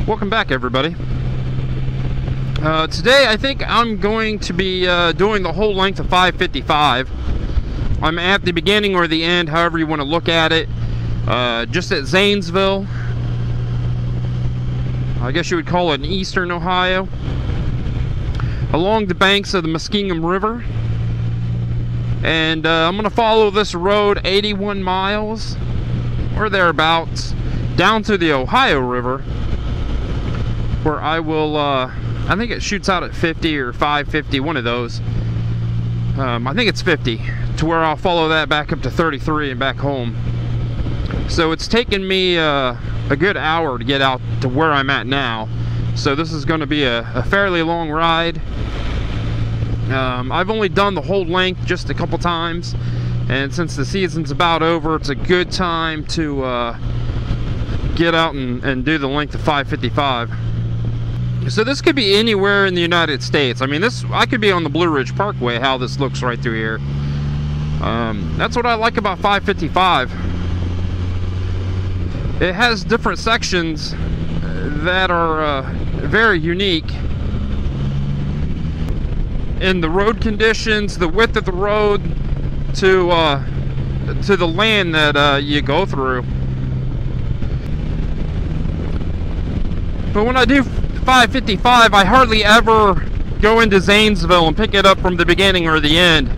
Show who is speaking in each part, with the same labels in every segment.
Speaker 1: Welcome back, everybody. Today I think I'm going to be doing the whole length of 555. I'm at the beginning or the end, however you want to look at it, just at Zanesville. I guess you would call it in eastern Ohio, along the banks of the Muskingum River. And I'm going to follow this road 81 miles or thereabouts down to the Ohio River, where I will I think it shoots out at 50 or 550, one of those. I think it's 50, to where I'll follow that back up to 33 and back home. So it's taken me a good hour to get out to where I'm at now. So this is going to be a fairly long ride. I've only done the whole length just a couple times, and since the season's about over, it's a good time to get out and do the length of 555. So this could be anywhere in the United States. I mean, I could be on the Blue Ridge Parkway, how this looks right through here. That's what I like about 555. It has different sections that are very unique in the road conditions, the width of the road, to the land that you go through. But when I do 555, I hardly ever go into Zanesville and pick it up from the beginning or the end.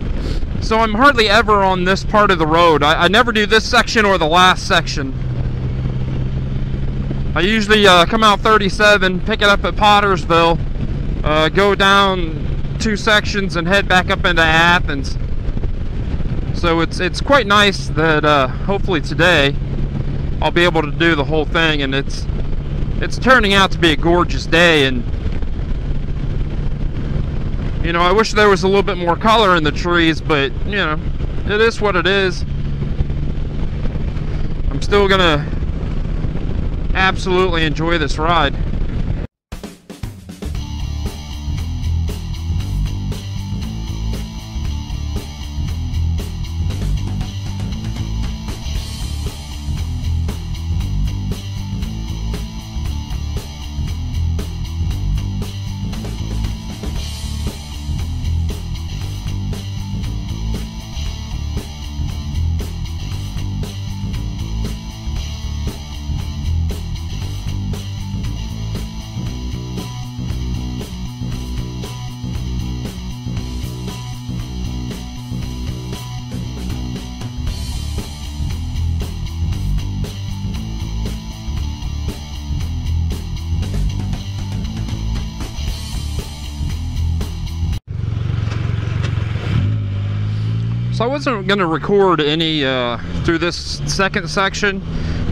Speaker 1: So I'm hardly ever on this part of the road. I never do this section or the last section. I usually come out 37, pick it up at Pottersville, go down 2 sections and head back up into Athens. So it's quite nice that hopefully today I'll be able to do the whole thing, and it's turning out to be a gorgeous day. And you know, I wish there was a little bit more color in the trees, but you know, it is what it is. I'm still gonna absolutely enjoy this ride. So I wasn't going to record any through this second section,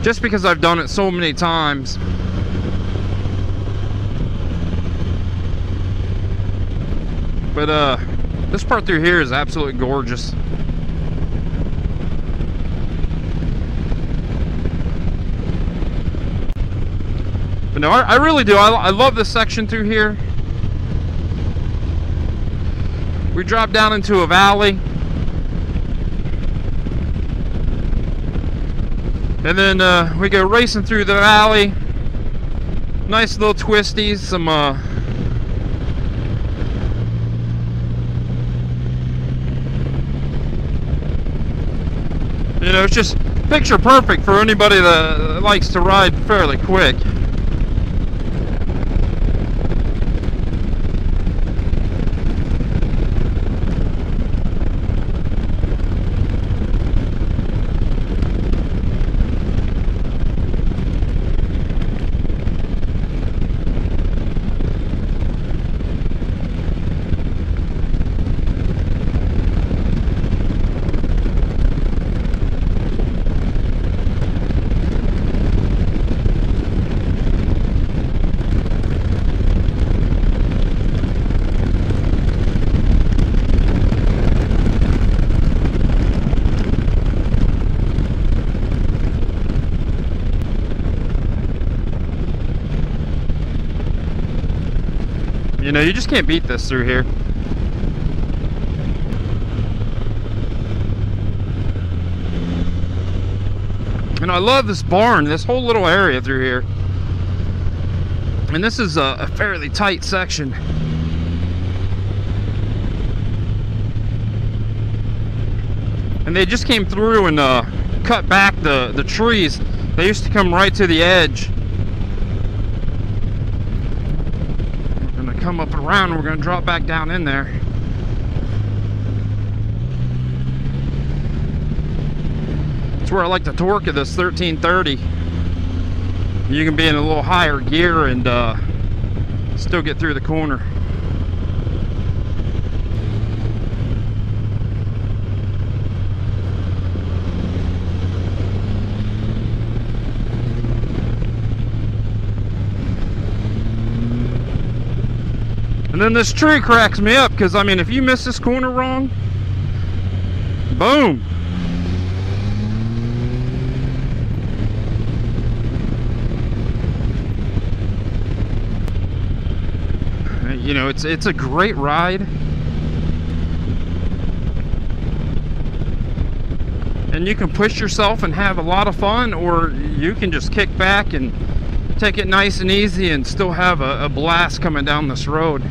Speaker 1: just because I've done it so many times. But this part through here is absolutely gorgeous. But no, I really do. I love this section through here. We drop down into a valley. And then we go racing through the valley. Nice little twisties, some you know, it's just picture perfect for anybody that likes to ride fairly quick. You know, you just can't beat this through here. And I love this barn, this whole little area through here. And this is a fairly tight section. And they just came through and cut back the trees. They used to come right to the edge. We're gonna come up and around, and we're gonna drop back down in there. That's where I like the torque of this 1330. You can be in a little higher gear and still get through the corner. And then this tree cracks me up, because I mean, if you miss this corner wrong, boom. You know, it's a great ride. And you can push yourself and have a lot of fun, or you can just kick back and take it nice and easy and still have a blast coming down this road.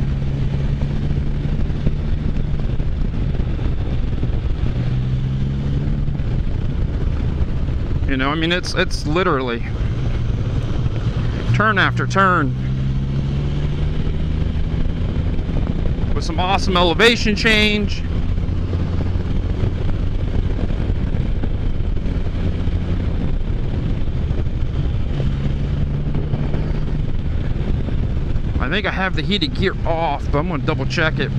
Speaker 1: You know, I mean, it's literally turn after turn with some awesome elevation change. I think I have the heated gear off, but I'm going to double check it.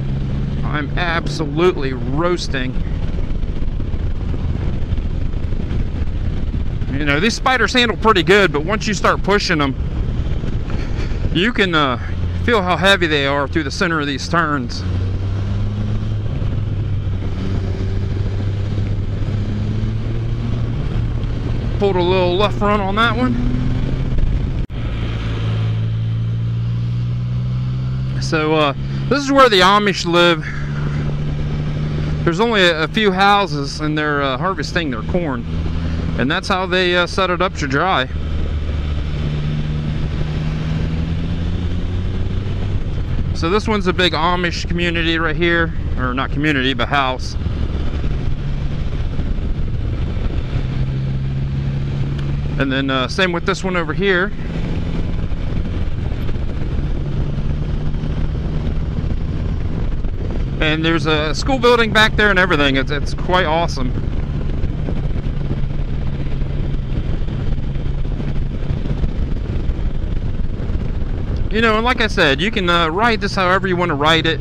Speaker 1: I'm absolutely roasting. You know, these spyders handle pretty good, but once you start pushing them, you can feel how heavy they are through the center of these turns. Pulled a little left run on that one. So this is where the Amish live. There's only a few houses, and they're harvesting their corn. And that's how they set it up to dry. So this one's a big Amish community right here. Or not community, but house. And then same with this one over here. And there's a school building back there and everything. It's quite awesome. You know, and like I said, you can ride this however you want to ride it.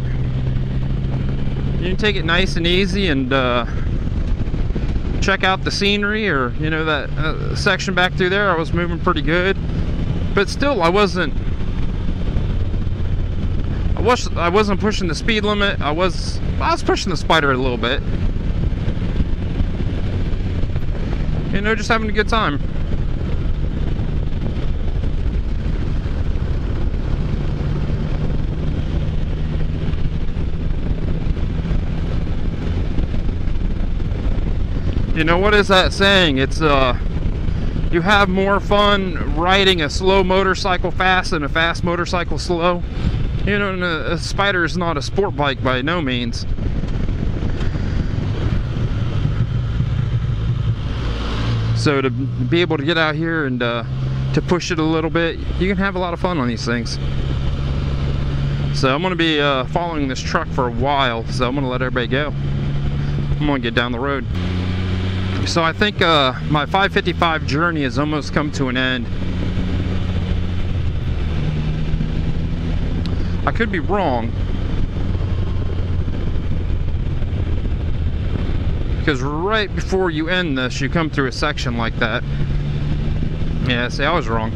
Speaker 1: You can take it nice and easy and check out the scenery, or, you know, that section back through there, I was moving pretty good. But still, I wasn't pushing the speed limit. I was pushing the spyder a little bit. You know, just having a good time. You know, what is that saying? It's you have more fun riding a slow motorcycle fast than a fast motorcycle slow. You know, and a spyder is not a sport bike by no means. So to be able to get out here and to push it a little bit, you can have a lot of fun on these things. So I'm going to be following this truck for a while, so I'm going to let everybody go. I'm going to get down the road. So I think my 555 journey has almost come to an end. I could be wrong, because right before you end this, you come through a section like that. Yeah, see, I was wrong.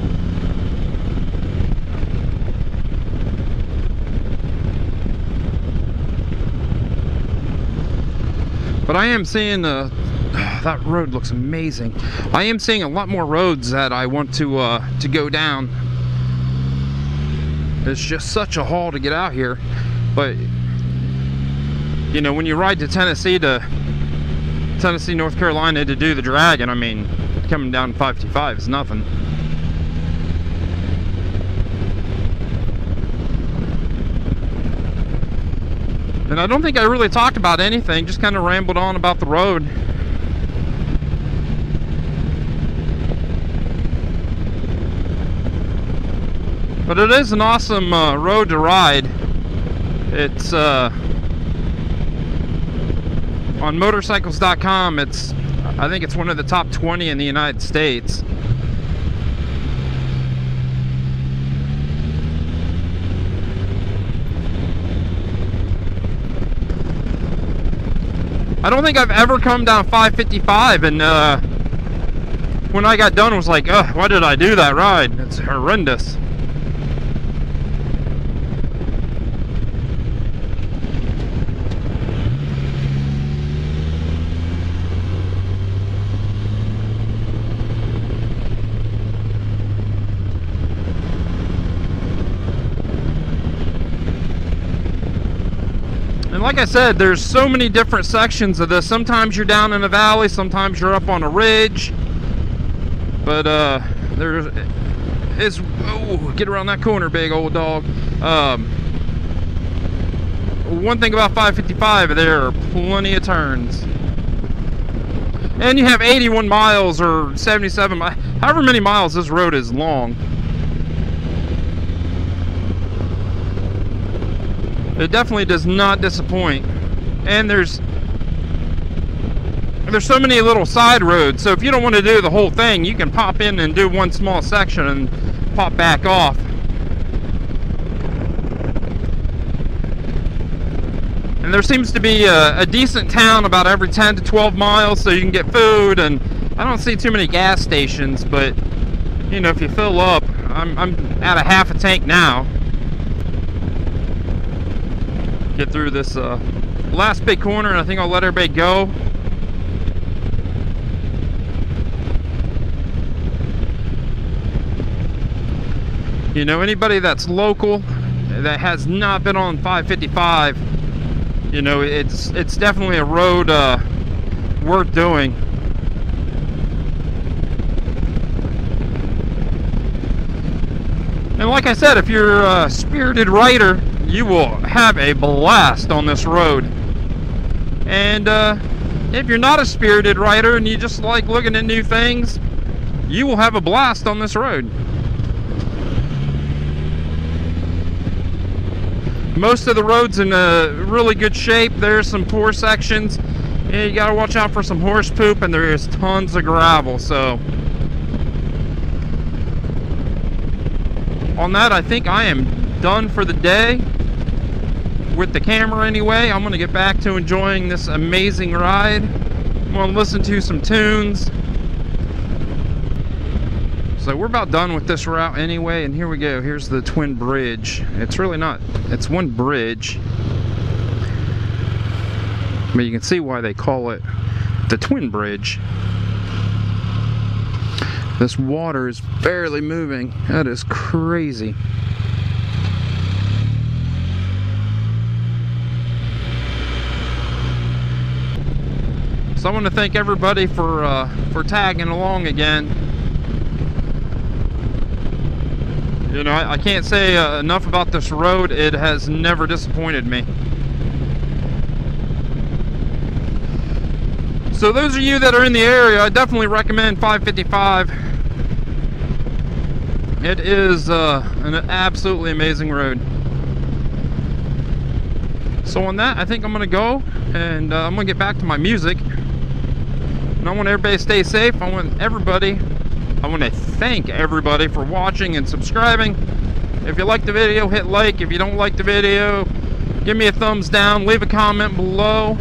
Speaker 1: But I am seeing that road looks amazing. I am seeing a lot more roads that I want to go down. It's just such a haul to get out here. But you know, when you ride to Tennessee, North Carolina to do the Dragon, I mean, coming down 525 is nothing. And I don't think I really talked about anything, just kind of rambled on about the road. But it is an awesome road to ride. It's on motorcycles.com. I think it's one of the top 20 in the United States. I don't think I've ever come down 555 and when I got done I was like, ugh, why did I do that ride? It's horrendous. And like I said, there's so many different sections of this. Sometimes you're down in a valley, sometimes you're up on a ridge. But there is, oh, get around that corner, big old dog. One thing about 555, there are plenty of turns. And you have 81 miles or 77 miles, however many miles this road is long. It definitely does not disappoint. And there's so many little side roads, so if you don't want to do the whole thing, you can pop in and do one small section and pop back off. And there seems to be a decent town about every 10 to 12 miles, so you can get food. And I don't see too many gas stations, but you know, if you fill up, I'm at a half a tank now. Get through this last big corner, and I think I'll let everybody go. You know, anybody that's local that has not been on 555, you know, it's definitely a road worth doing. And like I said, if you're a spirited rider, you will have a blast on this road. And if you're not a spirited rider and you just like looking at new things, you will have a blast on this road. Most of the road's in really good shape. There's some poor sections, and you gotta watch out for some horse poop, and there is tons of gravel. So on that, I think I am done for the day with the camera anyway. I'm gonna get back to enjoying this amazing ride. I'm gonna listen to some tunes. So we're about done with this route anyway, and here we go. Here's the Twin Bridge. It's really not, it's one bridge, but you can see why they call it the Twin Bridge. This water is barely moving. That is crazy. So I want to thank everybody for tagging along again. You know, I can't say enough about this road. It has never disappointed me. So those of you that are in the area, I definitely recommend 555. It is an absolutely amazing road. So on that, I think I'm gonna go, and I'm gonna get back to my music. And I want everybody to stay safe. I want to thank everybody for watching and subscribing. If you like the video, hit like. If you don't like the video, give me a thumbs down, leave a comment below.